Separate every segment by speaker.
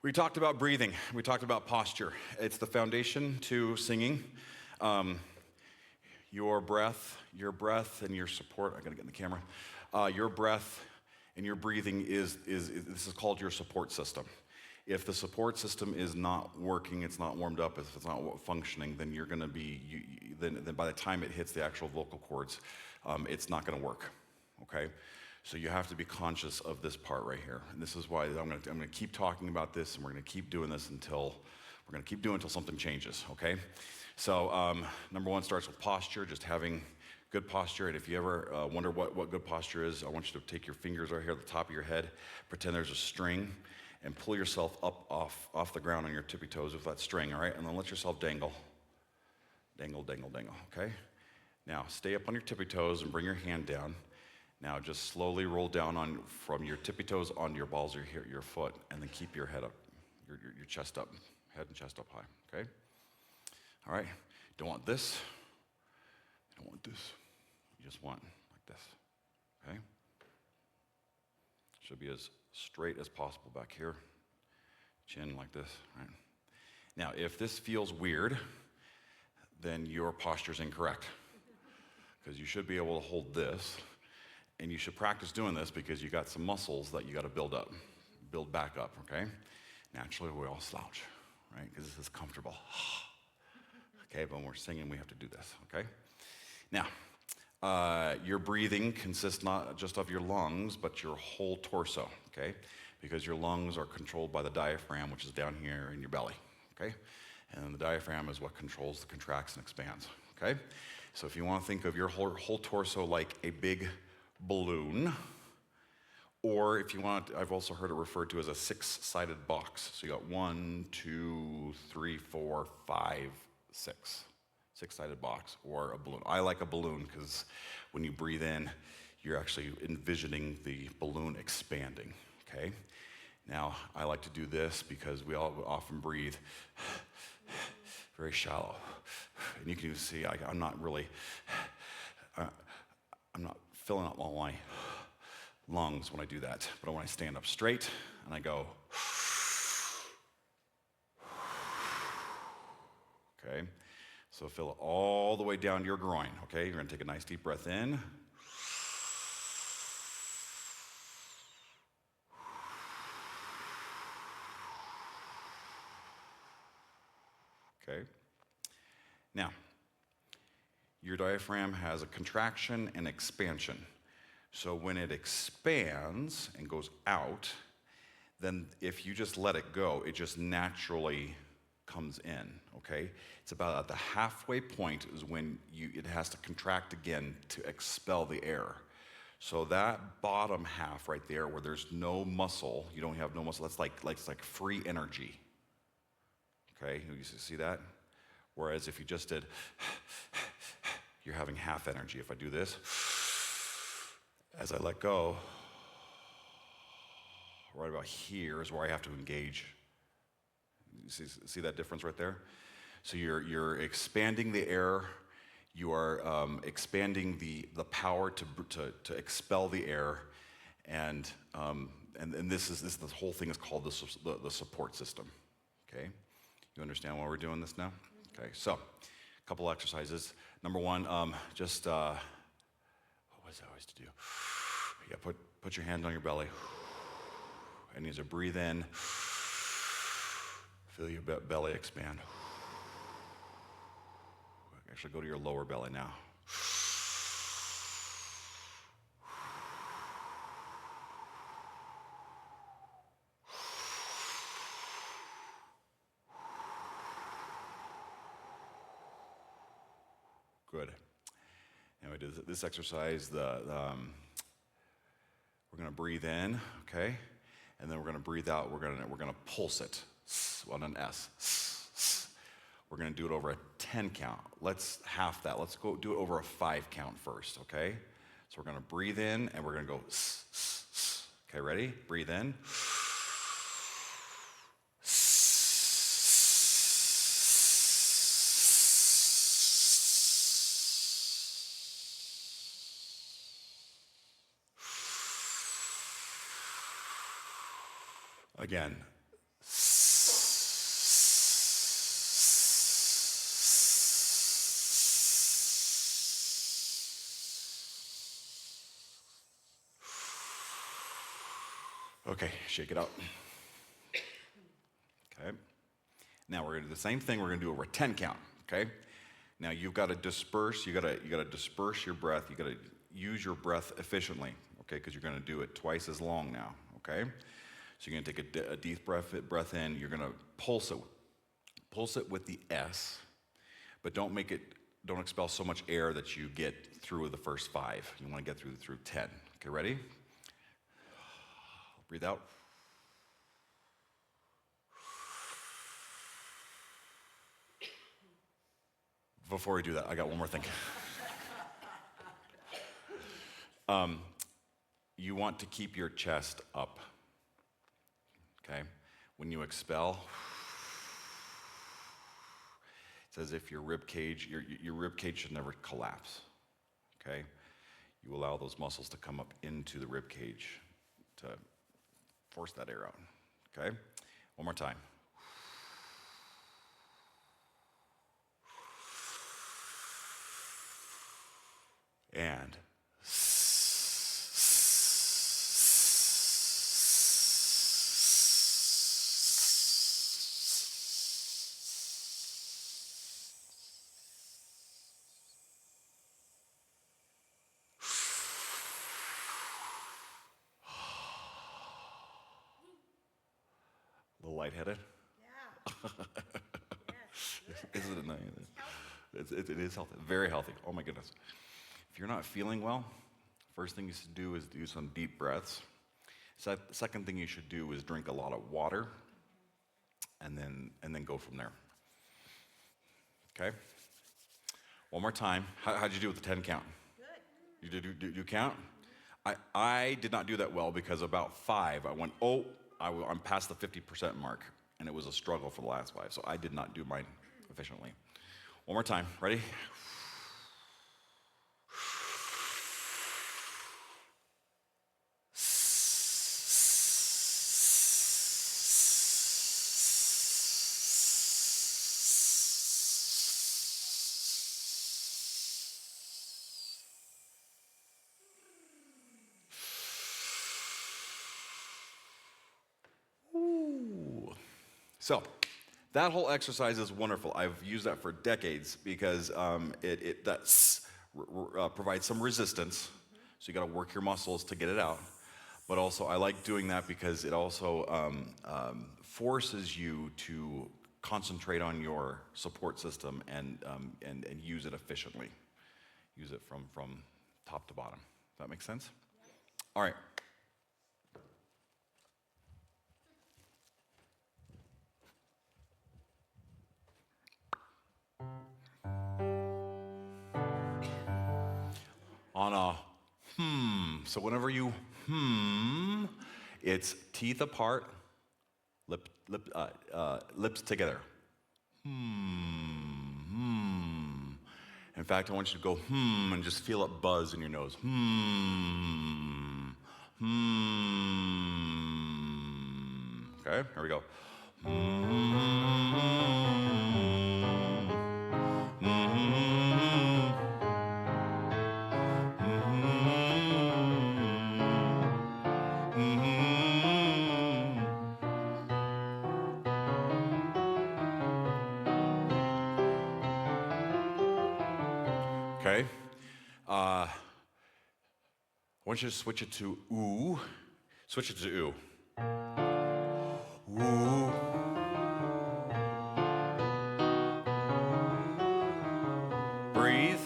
Speaker 1: We talked about breathing. We talked about posture. It's the foundation to singing. Your breath, and your support. I gotta get in the camera. Your breath and your breathing is this is called your support system. If the support system is not working, it's not warmed up, if it's not functioning, then you're gonna be. Then by the time it hits the actual vocal cords, it's not gonna work. Okay. So you have to be conscious of this part right here. And this is why I'm gonna keep talking about this, and we're gonna keep doing this until something changes, okay? So number one starts with posture, just having good posture. And if you ever wonder what good posture is, I want you to take your fingers right here at the top of your head, pretend there's a string, and pull yourself up off the ground on your tippy toes with that string, all right? And then let yourself dangle. Dangle, dangle, dangle, okay? Now stay up on your tippy toes and bring your hand down. Now just slowly roll down from your tippy toes onto your balls of your foot, and then keep your head up, your chest up, head and chest up high, okay? All right, don't want this, you don't want this, you just want like this, okay? Should be as straight as possible back here, chin like this, right? Now if this feels weird, then your posture's incorrect, because you should be able to hold this. And you should practice doing this because you got some muscles that you got to build back up, okay? Naturally, we all slouch, right? Because this is comfortable. Okay, but when we're singing, we have to do this, okay? Now, your breathing consists not just of your lungs, but your whole torso, okay? Because your lungs are controlled by the diaphragm, which is down here in your belly, okay? And the diaphragm is what controls the contracts and expands, okay? So if you want to think of your whole torso like a big balloon, or if you want, I've also heard it referred to as a six-sided box. So you got 1, 2, 3, 4, 5, 6. Six-sided box, or a balloon. I like a balloon because when you breathe in, you're actually envisioning the balloon expanding, okay? Now, I like to do this because we all often breathe very shallow. And you can see I'm not really, I'm not filling up all my lungs when I do that. But when I stand up straight and I go, okay? So fill it all the way down to your groin, okay? You're gonna take a nice deep breath in. Okay? Now, your diaphragm has a contraction and expansion. So when it expands and goes out, then if you just let it go, it just naturally comes in, okay? It's about at the halfway point is when it has to contract again to expel the air. So that bottom half right there where there's no muscle, you don't have no muscle, that's like free energy, okay? You see that? Whereas if you just did, you're having half energy. If I do this, as I let go, right about here is where I have to engage. You see that difference right there? So you're expanding the air, you are expanding the power to expel the air, and this the whole thing is called the support system. Okay, you understand why we're doing this now? Okay, so a couple exercises. Number one, what was I always to do? Yeah, put your hand on your belly, and you just breathe in. Feel your belly expand. Actually, go to your lower belly now. Good. And we do this exercise. We're going to breathe in, okay, and then we're going to breathe out. We're going to pulse it on an S. We're going to do it over a 10 count. Let's half that. Let's go do it over a 5 count first, okay? So we're going to breathe in and we're going to go Okay, ready? Breathe in. Again. Okay, shake it out. Okay. Now we're gonna do the same thing. We're gonna do over a 10 count. Okay. Now you've got to disperse. You gotta disperse your breath. You gotta use your breath efficiently. Okay, because you're gonna do it twice as long now. Okay. So you're gonna take a deep breath in. You're gonna pulse it with the S, but don't expel so much air that you get through the first 5. You want to get through 10. Okay, ready? Breathe out. Before we do that, I got one more thing. You want to keep your chest up. Okay? When you expel, it's as if your rib cage should never collapse. Okay? You allow those muscles to come up into the rib cage to force that air out. Okay? One more time. And a little lightheaded?
Speaker 2: Yeah. Yes.
Speaker 1: Isn't it nice? It is healthy, very healthy. Oh my goodness. If you're not feeling well, first thing you should do is do some deep breaths. Second thing you should do is drink a lot of water, and then go from there. Okay? One more time. How'd you do with the 10 count?
Speaker 2: Good.
Speaker 1: You do count? I did not do that well because about 5, I went, I'm past the 50% mark, and it was a struggle for the last 5, so I did not do mine efficiently. One more time. Ready? So, that whole exercise is wonderful. I've used that for decades because that provides some resistance. So you got to work your muscles to get it out. But also, I like doing that because it also forces you to concentrate on your support system and use it efficiently. Use it from top to bottom. Does that make sense? All right. On a so whenever you it's teeth apart, lips together. In fact, I want you to go and just feel it buzz in your nose. Okay, here we go. Okay. I want you to switch it to ooh. Switch it to ooh. Ooh. Breathe.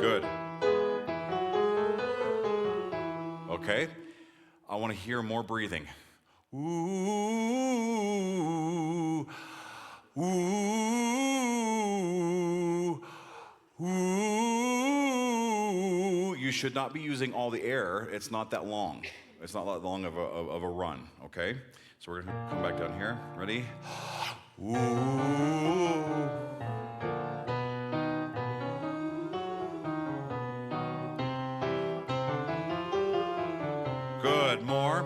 Speaker 1: Good. Okay. I want to hear more breathing. Ooh. Ooh. Ooh. You should not be using all the air. It's not that long. It's not that long of a run, okay? So we're going to come back down here. Ready? Ooh. Good. More.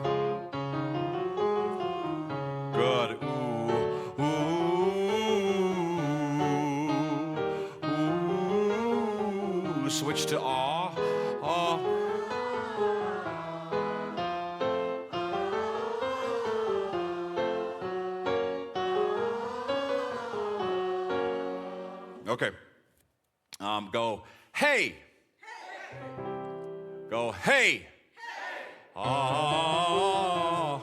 Speaker 1: Okay. Go, hey. Go, hey. Ah.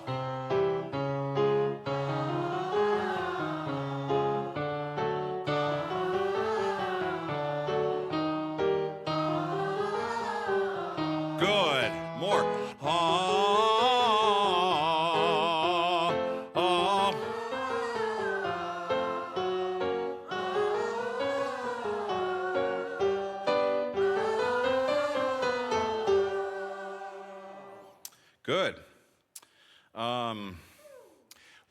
Speaker 1: Good. More. Ah. Ah. Good.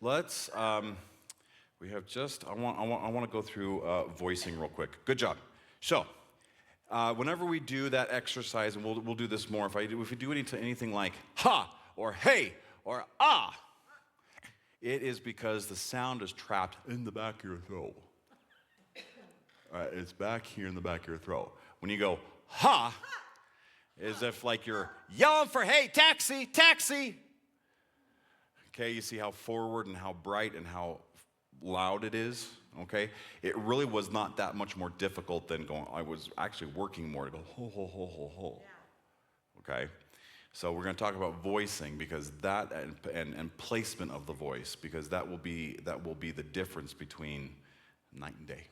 Speaker 1: Let's. We have just. I want to go through voicing real quick. Good job. So, whenever we do that exercise, and we'll do this more. If we do anything like ha or hey or ah, it is because the sound is trapped in the back of your throat. It's back here in the back of your throat. When you go ha, as if like you're yelling for hey, taxi, taxi. Okay, you see how forward and how bright and how loud it is, okay? It really was not that much more difficult than going, I was actually working more to go ho, ho, ho, ho, ho, okay? So we're gonna talk about voicing because that, and placement of the voice, because that will be the difference between night and day.